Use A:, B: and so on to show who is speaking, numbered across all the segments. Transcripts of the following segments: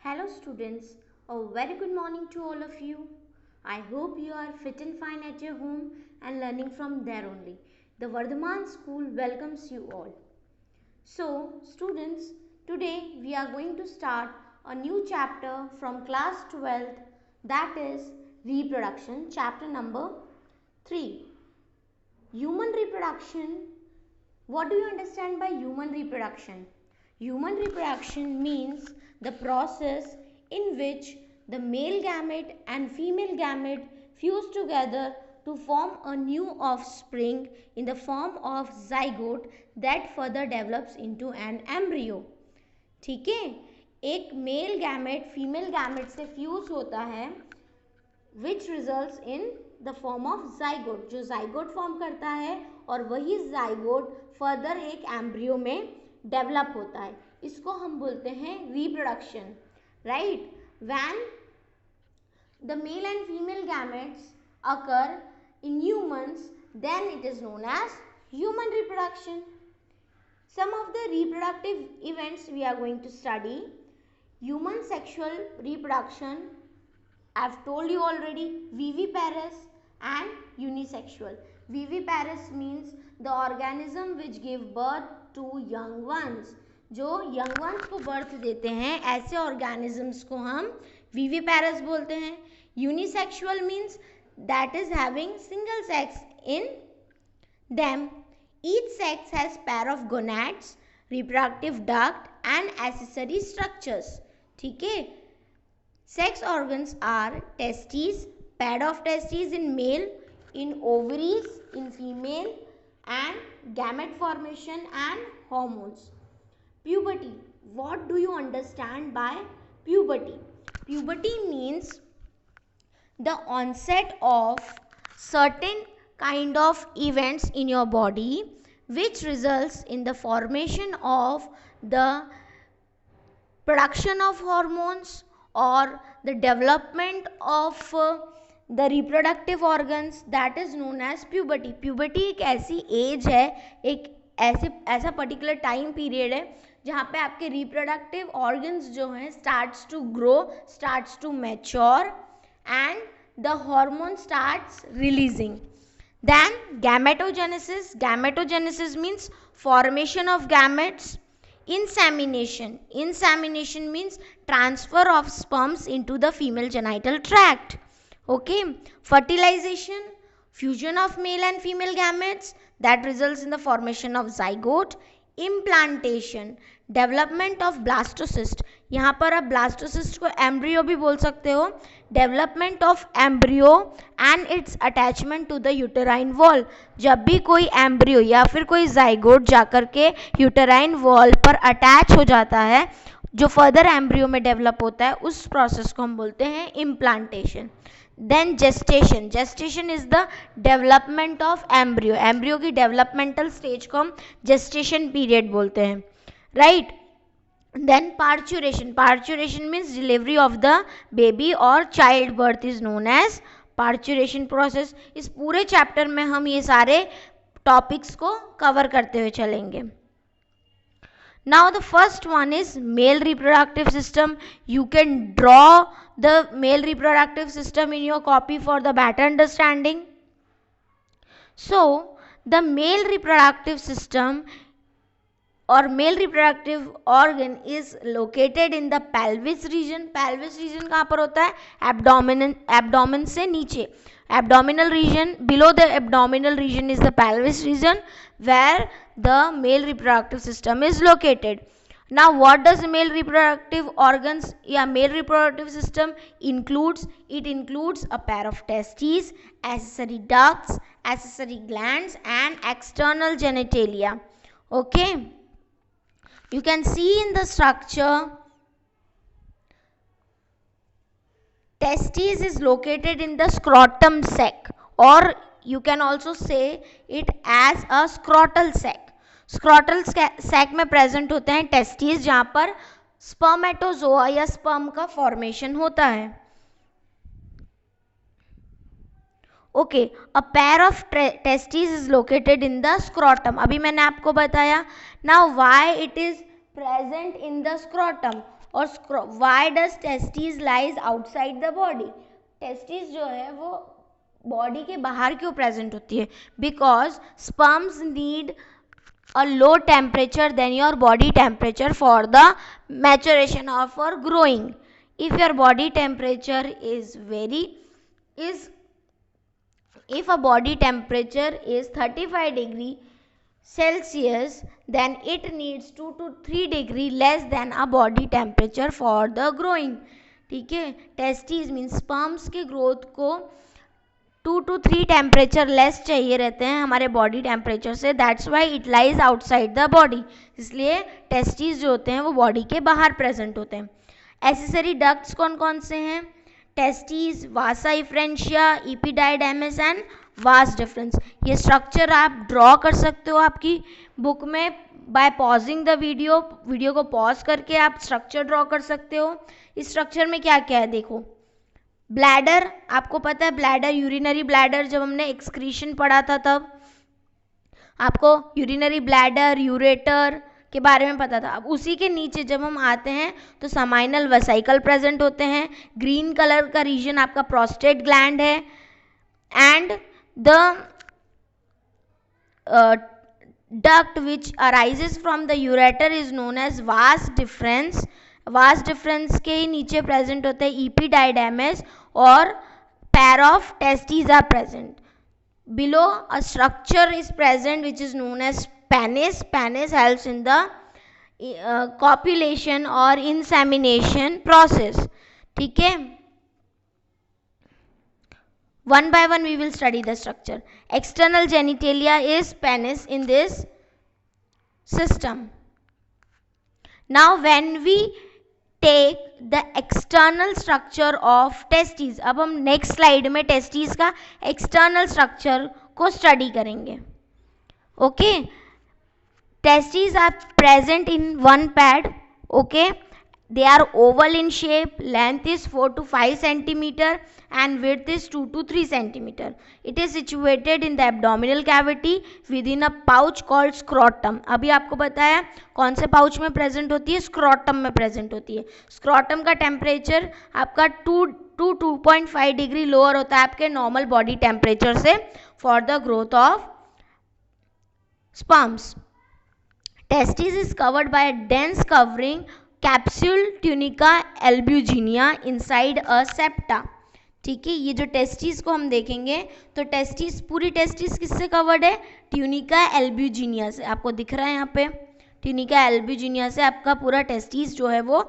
A: Hello students, a very good morning to all of you. I hope you are fit and fine at your home and learning from there only. The Vardhaman school welcomes you all. So students, today we are going to start a new chapter from class 12th, that is reproduction, chapter number 3. Human reproduction. What do you understand by human reproduction? Human reproduction means the process in which the male gamete and female gamete fuse together to form a new offspring in the form of zygote that further develops into an embryo. ठीक है, एक male gamete female gamete से fuse होता है which results in the form of zygote, जो zygote form करता है और वही zygote फर्दर एक एम्ब्रियो में डेवलप होता है. इसको हम बोलते हैं reproduction. Right, when the male and female gametes occur in humans, then it is known as human reproduction. Some of the reproductive events we are going to study. Human sexual reproduction, I've told you already, viviparous and unisexual. Viviparous means the organism which give birth to young ones. जो young ones को birth देते हैं ऐसे organisms को हम viviparous बोलते हैं. Unisexual means that is having single sex in them. Each sex has pair of gonads, reproductive duct and accessory structures. ठीक है. Sex organs are testes, pad of testes in male, in ovaries in female, and gamete formation and hormones. Puberty. What do you understand by puberty? Puberty means the onset of certain kind of events in your body which results in the formation of the production of hormones or the development of the reproductive organs, that is known as puberty. Puberty एक ऐसी as है, एक ऐसा particular time period है जहाँ पे आपके reproductive organs जो हैं starts to grow, starts to mature and the hormone starts releasing. Then gametogenesis. Gametogenesis means formation of gametes. Insemination. Insemination means transfer of sperms into the female genital tract. Okay. Fertilization. Fusion of male and female gametes that results in the formation of zygote. Implantation. Development of blastocyst. यहाँ पर आप blastocyst को embryo भी बोल सकते हो. Development of embryo and its attachment to the uterine wall. जब भी कोई एम्ब्रियो या फिर कोई जाइगोट जाकर के यूटेराइन वॉल पर अटैच हो जाता है, जो फर्दर एम्ब्रियो में डेवलप होता है, उस प्रोसेस को हम बोलते हैं implantation. Then gestation. Gestation is the development of embryo. Embryo की डेवलपमेंटल स्टेज को हम जेस्टेशन पीरियड बोलते हैं. Right. Then parturition. Parturition means delivery of the baby or childbirth is known as parturition process. इस पूरे चैप्टर में हम ये सारे टॉपिक्स को कवर करते हुए चलेंगे. Now the first one is male reproductive system. You can draw the male reproductive system in your copy for the better understanding. So the male reproductive system or male reproductive organ is located in the pelvis region. Pelvis region कहाँ पर होता है? abdomen से नीचे. Abdominal region, below the abdominal region is the pelvis region where the male reproductive system is located. Now what does male reproductive organs या male reproductive system includes? It includes a pair of testes, accessory ducts, accessory glands and external genitalia. Okay. You can see in the structure, testes is located in the scrotum sac, or you can also say it as a scrotal sac. Scrotal sac में present होते हैं testes, जहाँ पर spermatozoa या sperm का formation होता है. Okay, a pair of testes is located in the scrotum. अभी मैंने आपको बताया. Now why it is present in the scrotum? और why does testis lies outside the body, testis जो है वो बॉडी के बाहर क्यों प्रेजेंट होती है, because sperms need a low temperature than your body temperature for the maturation or for growing. If your body temperature is if a body temperature is 35 degree Celsius, then it needs 2 to 3 degree less than a body temperature for the growing. ठीक है, testis means sperms के growth को 2 to 3 temperature less चाहिए रहते हैं हमारे body temperature से, that's why it lies outside the body, इसलिए टेस्टिस जो होते हैं वो बॉडी के बाहर प्रेजेंट होते हैं. एसेसरी डक्ट्स कौन कौन से हैं, testis, vasa efferentia, epididymis and vas deferens. ये स्ट्रक्चर आप ड्रॉ कर सकते हो आपकी बुक में बाय पॉजिंग द वीडियो को पॉज करके आप स्ट्रक्चर ड्रॉ कर सकते हो. इस स्ट्रक्चर में क्या क्या है देखो, ब्लैडर, आपको पता है ब्लैडर, यूरिनरी ब्लैडर, जब हमने एक्सक्रीशन पढ़ा था तब आपको यूरिनरी ब्लैडर, यूरेटर के बारे में पता था. अब उसी के नीचे जब हम आते हैं तो समाइनल वेसिकल प्रेजेंट होते हैं, ग्रीन कलर का रीजन आपका प्रोस्टेट ग्लैंड है, and the duct which arises from the ureter is known as vas deferens. vas deferens के ही नीचे प्रेजेंट होते हैं epididymis और pair of testes are present. Below a structure is present which is known as penis. Penis helps in the copulation or insemination process. ठीक है, one by one we will study the structure. External genitalia is penis in this system. Now when we take the external structure of testes, अब हम next slide में testes का external structure को study करेंगे. Okay, testes are present in one pad. Okay, they are oval in shape, length is 4 to 5 centimeter and width is 2 to 3 centimeter. It is situated in the abdominal cavity within a pouch called scrotum. अभी आपको बताया कौन से pouch में present होती है, scrotum में present होती है. स्क्रोटम का टेम्परेचर आपका 2.5 डिग्री लोअर होता है आपके नॉर्मल बॉडी टेम्परेचर से for the growth of sperms. Testis is covered by a dense covering capsule tunica albuginea inside a septa. ठीक है, ये जो टेस्टिस को हम देखेंगे तो टेस्टिस, पूरी टेस्टिस किससे कवर्ड है, ट्यूनिका एल्ब्यूजिनिया से. आपको दिख रहा है यहाँ पे ट्यूनिका एल्ब्यूजिनिया से आपका पूरा टेस्टिस जो है वो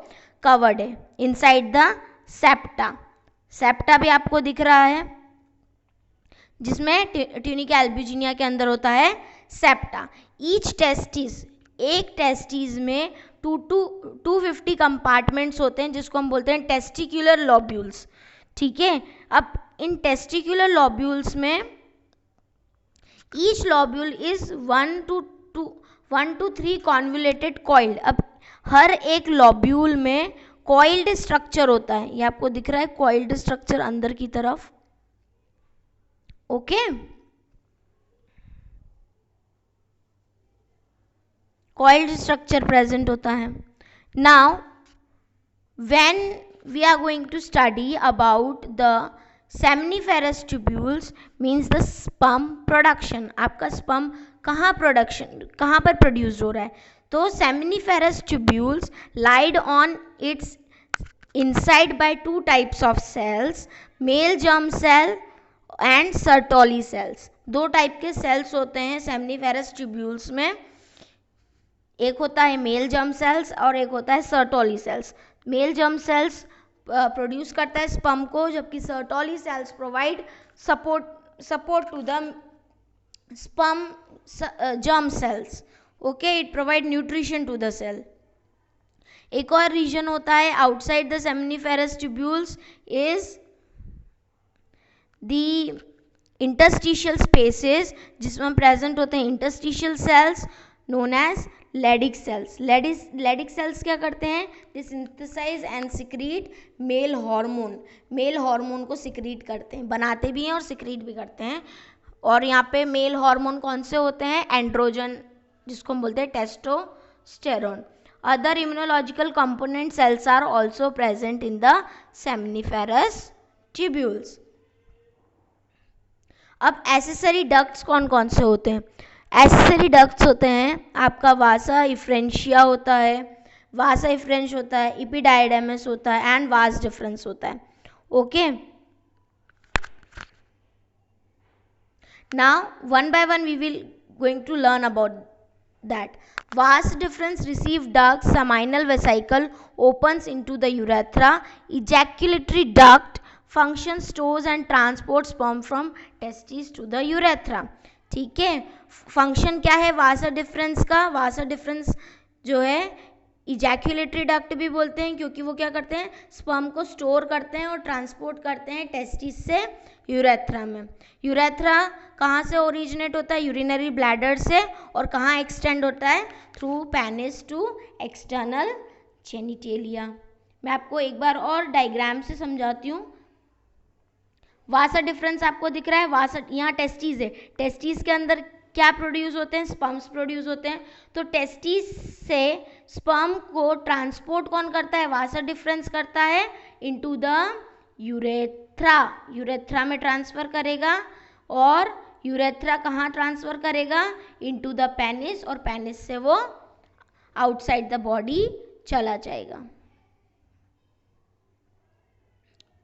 A: कवर्ड है इनसाइड द सेप्टा. सेप्टा भी आपको दिख रहा है जिसमें ट्यूनिका एल्ब्यूजिनिया के अंदर होता है सेप्टा. ईच टेस्टिस, एक टेस्टिस में 250 कंपार्टमेंट्स होते हैं जिसको हम बोलते हैं टेस्टिकुलर लॉब्यूल्स. ठीक है, अब इन टेस्टिकुलर लॉब्यूल्स में each lobule is 1 to 3 convoluted coiled. अब हर एक लॉब्यूल में कॉइल्ड स्ट्रक्चर होता है, ये आपको दिख रहा है कॉइल्ड स्ट्रक्चर अंदर की तरफ. ओके, coiled structure present होता है. Now when we are going to study about the seminiferous tubules means the sperm production. आपका sperm कहाँ पर प्रोड्यूस हो रहा है, तो seminiferous tubules lied on its inside by 2 types of cells, male germ cell and Sertoli cells. 2 type के sales होते हैं seminiferous tubules में, एक होता है मेल जर्म सेल्स और एक होता है Sertoli cells. Male germ cells produce करता है स्पर्म को, जबकि Sertoli cells provide support to the sperm germ cells. Okay, it provide nutrition to the cell. एक और रीजन होता है outside the seminiferous tubules is the interstitial spaces, जिसमें present होते हैं interstitial cells known as Leydig cells. Leydig cells क्या करते हैं, they synthesize and secrete male hormone. Male hormone को सिक्रीट करते हैं, बनाते भी हैं और सिक्रीट भी करते हैं. और यहाँ पे मेल हार्मोन कौन से होते हैं, एंड्रोजन, जिसको हम बोलते हैं testosterone. Other immunological component cells are also present in the seminiferous tubules. अब एसेसरी डक्ट्स कौन कौन से होते हैं? एसेसरी डक्ट्स होते हैं आपका वासा इफ्रेंशिया होता है, वासा इफ्रेंश होता है, इपिडाइडेमस होता है एंड वास डिफरेंस होता है. Okay, now one by one we will going to learn about that. Vas deferens receive duct, seminal vesicle opens into the urethra, ejaculatory duct function stores and transports sperm from testes to the urethra. ठीक है, function क्या है वासा difference का? वासा difference जो है ejaculatory duct भी बोलते हैं क्योंकि वो क्या करते हैं, स्पर्म को स्टोर करते हैं और ट्रांसपोर्ट करते हैं टेस्टिस से यूरेथ्रा में. यूरेथ्रा कहाँ से ओरिजिनेट होता है? यूरिनरी ब्लैडर से. और कहाँ एक्सटेंड होता है? Through penis to external genitalia. मैं आपको एक बार और डायग्राम से समझाती हूँ. वासा डिफरेंस आपको दिख रहा है, वासा यहाँ टेस्टिस है, टेस्टिस के अंदर क्या प्रोड्यूस होते हैं? स्पर्म्स प्रोड्यूस होते हैं. तो टेस्टिस से स्पर्म को ट्रांसपोर्ट कौन करता है? वासा डिफरेंस करता है इनटू द यूरेथ्रा. यूरेथ्रा में ट्रांसफर करेगा और यूरेथ्रा कहाँ ट्रांसफर करेगा? इनटू द पेनिस, और पेनिस से वो आउटसाइड द बॉडी चला जाएगा.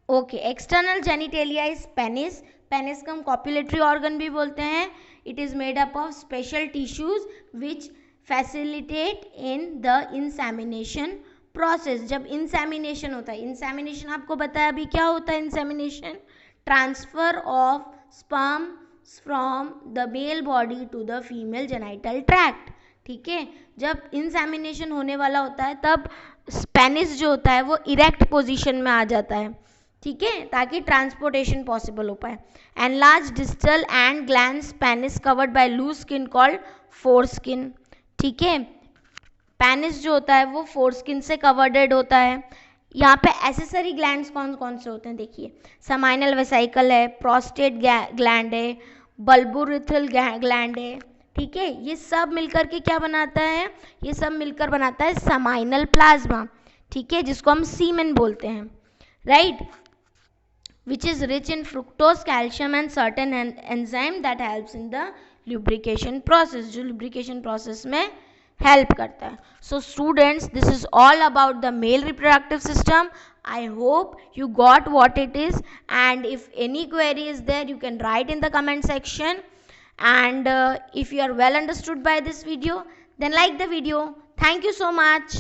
A: Okay, external genitalia is penis. Penis को हम कॉपुलेटरी ऑर्गन भी बोलते हैं. It is made up of special tissues which facilitate in the insemination process. जब इंसेमिनेशन होता है, इंसेमिनेशन आपको बताया अभी क्या होता है? Insemination transfer of sperm from the male body to the female genital tract. ठीक है, जब इंसेमिनेशन होने वाला होता है तब पेनिस जो होता है वो इरेक्ट पोजीशन में आ जाता है. ठीक है, ताकि ट्रांसपोर्टेशन पॉसिबल हो पाए. Enlarge distal end glands penis covered by loose skin called foreskin. ठीक है, पेनिस जो होता है वो फोरस्किन से कवर्डेड होता है. यहाँ पे एसेसरी ग्लैंड्स कौन कौन से होते हैं देखिए, समाइनल वेसाइकल है, प्रोस्टेट ग्लैंड है, बल्बुरिथल ग्लैंड है. ठीक है, ये सब मिलकर के क्या बनाता है? ये सब मिलकर बनाता है समाइनल प्लाज्मा. ठीक है, जिसको हम सीमेन बोलते हैं, right, which is rich in fructose, calcium and certain enzyme that helps in the lubrication process, जो lubrication process में help करता है. So students, this is all about the male reproductive system. I hope you got what it is, and if any query is there you can write in the comment section, and if you are well understood by this video then like the video. Thank you so much.